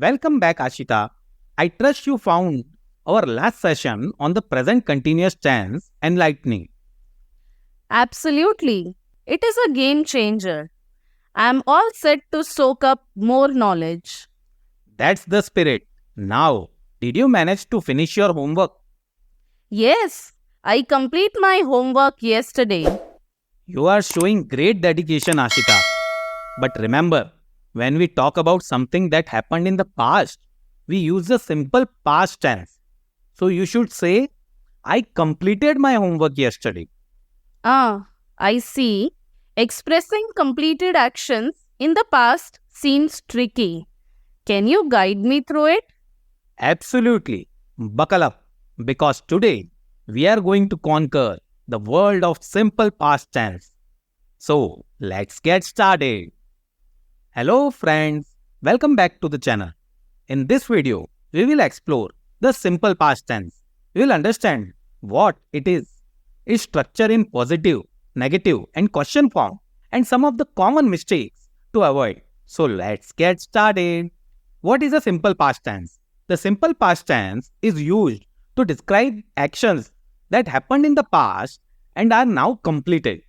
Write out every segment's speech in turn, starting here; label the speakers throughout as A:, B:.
A: Welcome back, Aashita. I trust you found our last session on the present continuous tense enlightening.
B: Absolutely. It is a game changer. I'm all set to soak up more knowledge.
A: That's the spirit. Now, did you manage to finish your homework?
B: Yes, I complete my homework yesterday.
A: You are showing great dedication, Aashita. But remember, when we talk about something that happened in the past, we use the simple past tense. So you should say, I completed my homework yesterday.
B: I see. Expressing completed actions in the past seems tricky. Can you guide me through it?
A: Absolutely. Buckle up, because today we are going to conquer the world of simple past tense. So, let's get started. Hello friends, welcome back to the channel. In this video, we will explore the simple past tense. We will understand what it is, its structure in positive, negative and question form, and some of the common mistakes to avoid. So, let's get started. What is a simple past tense? The simple past tense is used to describe actions that happened in the past and are now completed.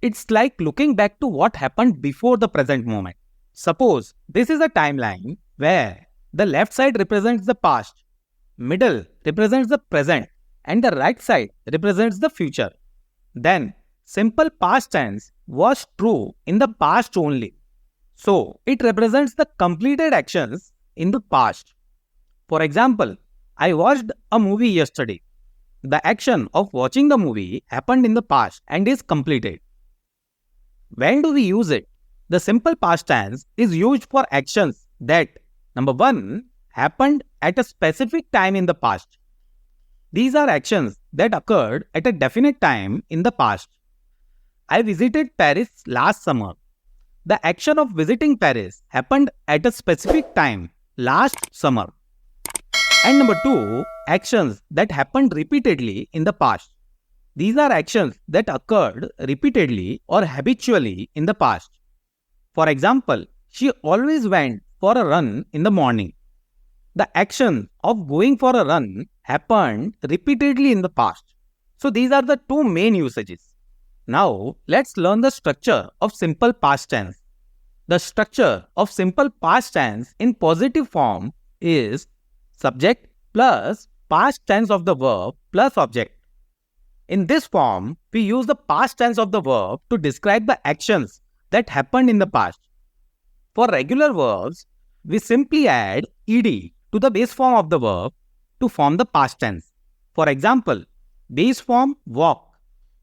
A: It's like looking back to what happened before the present moment. Suppose this is a timeline where the left side represents the past, middle represents the present, and the right side represents the future. Then, simple past tense was true in the past only. So, it represents the completed actions in the past. For example, I watched a movie yesterday. The action of watching the movie happened in the past and is completed. When do we use it? The simple past tense is used for actions that, number 1, happened at a specific time in the past. These are actions that occurred at a definite time in the past. I visited Paris last summer. The action of visiting Paris happened at a specific time last summer. And number 2, actions that happened repeatedly in the past. These are actions that occurred repeatedly or habitually in the past. For example, she always went for a run in the morning. The action of going for a run happened repeatedly in the past. So these are the two main usages. Now, let's learn the structure of simple past tense. The structure of simple past tense in positive form is subject plus past tense of the verb plus object. In this form, we use the past tense of the verb to describe the actions that happened in the past. For regular verbs, we simply add ed to the base form of the verb to form the past tense. For example, base form walk,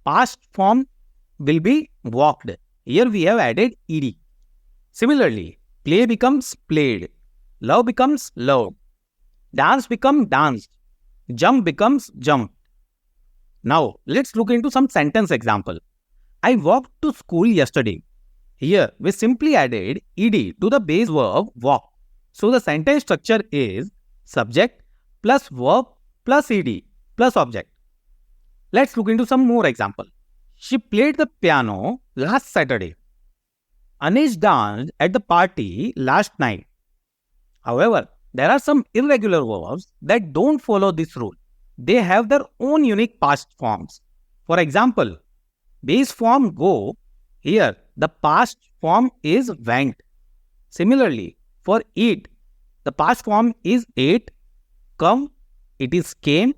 A: past form will be walked. Here we have added ed. Similarly, play becomes played, love becomes loved, dance becomes danced, jump becomes jumped. Now, let's look into some sentence example. I walked to school yesterday. Here, we simply added ed to the base verb walk. So, the sentence structure is subject plus verb plus ed plus object. Let's look into some more example. She played the piano last Saturday. Anish danced at the party last night. However, there are some irregular verbs that don't follow this rule. They have their own unique past forms. For example, base form go, here the past form is went. Similarly, for eat, the past form is ate, come, it is came,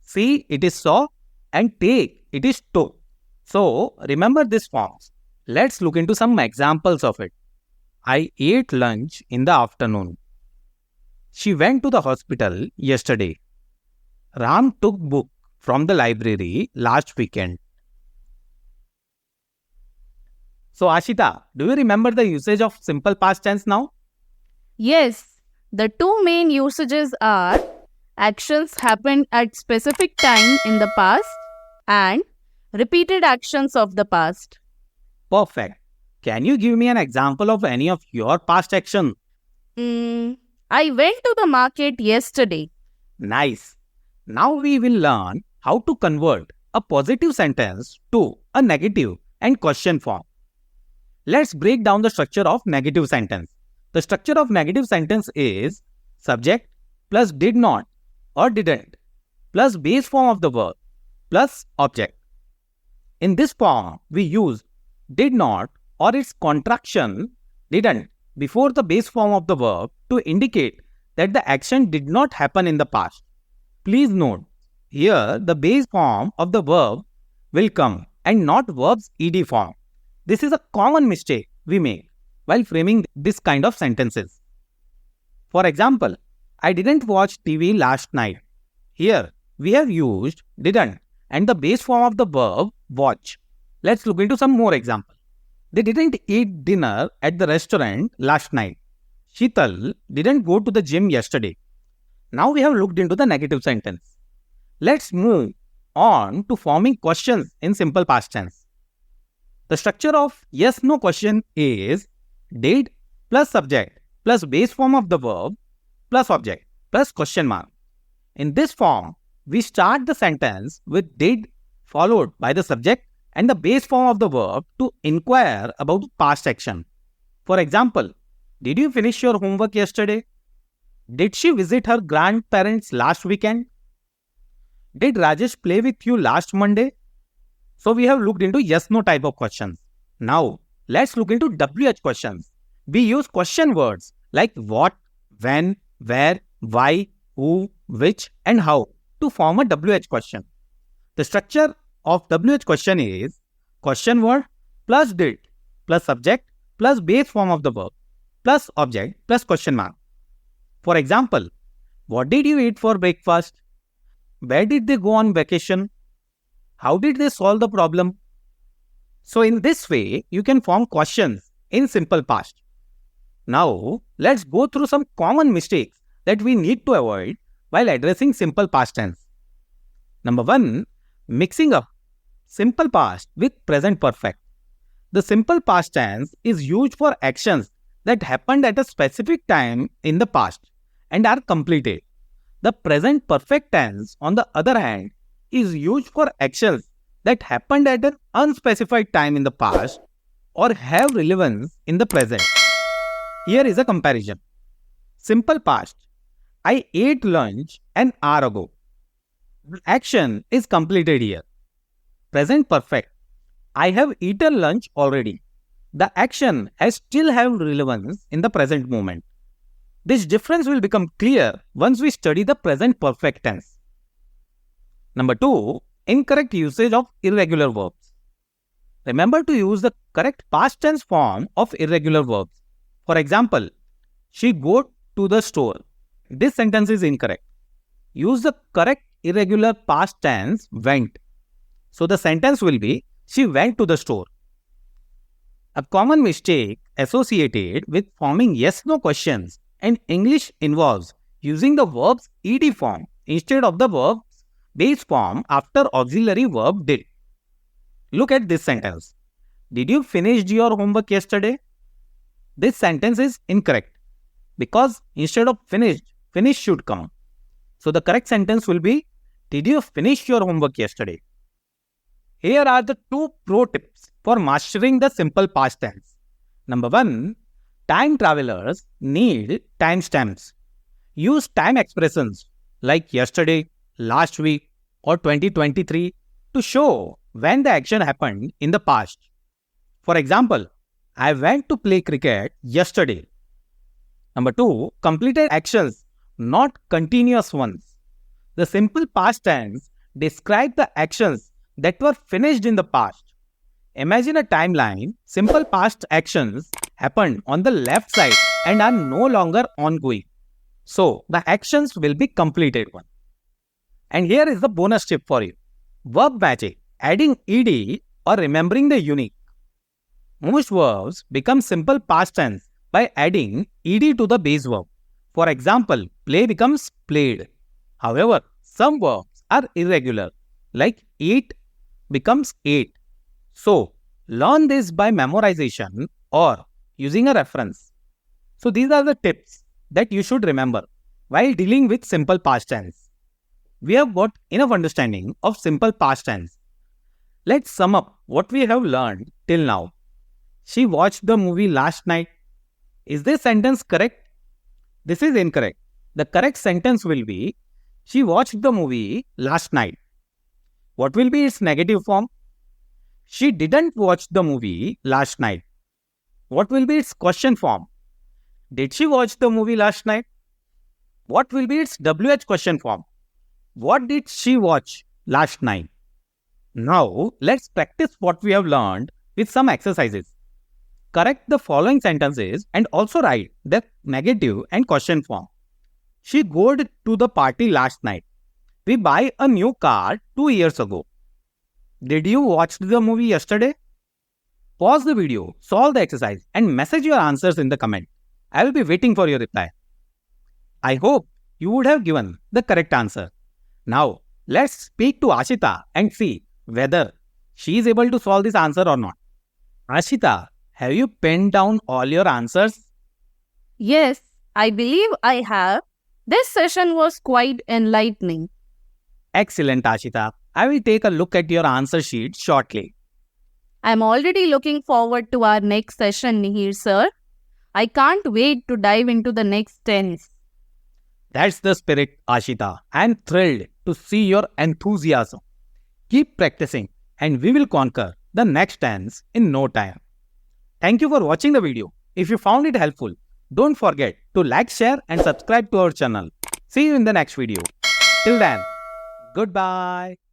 A: see, it is saw, and take, it is took. So, remember these forms. Let's look into some examples of it. I ate lunch in the afternoon. She went to the hospital yesterday. Ram took book from the library last weekend. So Aashita, do you remember the usage of simple past tense now?
B: Yes, the two main usages are actions happened at specific time in the past and repeated actions of the past.
A: Perfect. Can you give me an example of any of your past action?
B: I went to the market yesterday.
A: Nice. Now we will learn how to convert a positive sentence to a negative and question form. Let's break down the structure of negative sentence. The The structure of negative sentence is subject plus did not or didn't plus base form of the verb plus object. In this form, we use did not or its contraction didn't before the base form of the verb to indicate that the action did not happen in the past. Please note, here the base form of the verb will come and not verb's ed form. This is a common mistake we make while framing this kind of sentences. For example, I didn't watch TV last night. Here, we have used didn't and the base form of the verb watch. Let's look into some more examples. They didn't eat dinner at the restaurant last night. Sheetal didn't go to the gym yesterday. Now we have looked into the negative sentence. Let's move on to forming questions in simple past tense. The structure of yes-no question is did plus subject plus base form of the verb plus object plus question mark. In this form, we start the sentence with did followed by the subject and the base form of the verb to inquire about past action. For example, did you finish your homework yesterday? Did she visit her grandparents last weekend? Did Rajesh play with you last Monday? So we have looked into yes-no type of questions. Now, let's look into WH questions. We use question words like what, when, where, why, who, which, and how to form a WH question. The structure of WH question is question word plus did plus subject plus base form of the verb plus object plus question mark. For example, what did you eat for breakfast? Where did they go on vacation? How did they solve the problem? So in this way, you can form questions in simple past. Now, let's go through some common mistakes that we need to avoid while addressing simple past tense. Number 1, mixing up simple past with present perfect. The simple past tense is used for actions that happened at a specific time in the past and are completed. The present perfect tense, on the other hand, is used for actions that happened at an unspecified time in the past or have relevance in the present. Here is a comparison. Simple past. I ate lunch an hour ago. The action is completed here. Present perfect. I have eaten lunch already. The action has still have relevance in the present moment. This difference will become clear once we study the present perfect tense. Number 2, incorrect usage of irregular verbs. Remember to use the correct past tense form of irregular verbs. For example, she go to the store. This sentence is incorrect. Use the correct irregular past tense went. So the sentence will be she went to the store. A common mistake associated with forming yes-no questions in English involves using the verb's ed form instead of the verb's base form after auxiliary verb did. Look at this sentence. Did you finish your homework yesterday? This sentence is incorrect because instead of finished, finish should come. So the correct sentence will be, did you finish your homework yesterday? Here are the 2 pro tips for mastering the simple past tense. Number 1, time travelers need timestamps. Use time expressions like yesterday, last week, or 2023 to show when the action happened in the past. For example, I went to play cricket yesterday. Number 2, completed actions, not continuous ones. The simple past tense describes the actions that were finished in the past. Imagine a timeline. Simple past actions happened on the left side and are no longer ongoing. So, the actions will be completed one. And here is the bonus tip for you. Verb magic, adding ed or remembering the unique. Most verbs become simple past tense by adding ed to the base verb. For example, play becomes played. However, some verbs are irregular, like eat becomes ate. So, learn this by memorization or using a reference. So, these are the tips that you should remember while dealing with simple past tense. We have got enough understanding of simple past tense. Let's sum up what we have learned till now. She watched the movie last night. Is this sentence correct? This is incorrect. The correct sentence will be, she watched the movie last night. What will be its negative form? She didn't watch the movie last night. What will be its question form? Did she watch the movie last night? What will be its WH question form? What did she watch last night? Now, let's practice what we have learned with some exercises. Correct the following sentences and also write the negative and question form. She goed to the party last night. We buy a new car 2 years ago. Did you watch the movie yesterday? Pause the video, solve the exercise and message your answers in the comment. I will be waiting for your reply. I hope you would have given the correct answer. Now, let's speak to Aashita and see whether she is able to solve this answer or not. Aashita, have you penned down all your answers?
B: Yes, I believe I have. This session was quite enlightening.
A: Excellent, Aashita. I will take a look at your answer sheet shortly.
B: I'm already looking forward to our next session, Nihir Sir. I can't wait to dive into the next tense.
A: That's the spirit, Aashita. I am thrilled to see your enthusiasm. Keep practicing and we will conquer the next tense in no time. Thank you for watching the video. If you found it helpful, don't forget to like, share and subscribe to our channel. See you in the next video. Till then, goodbye.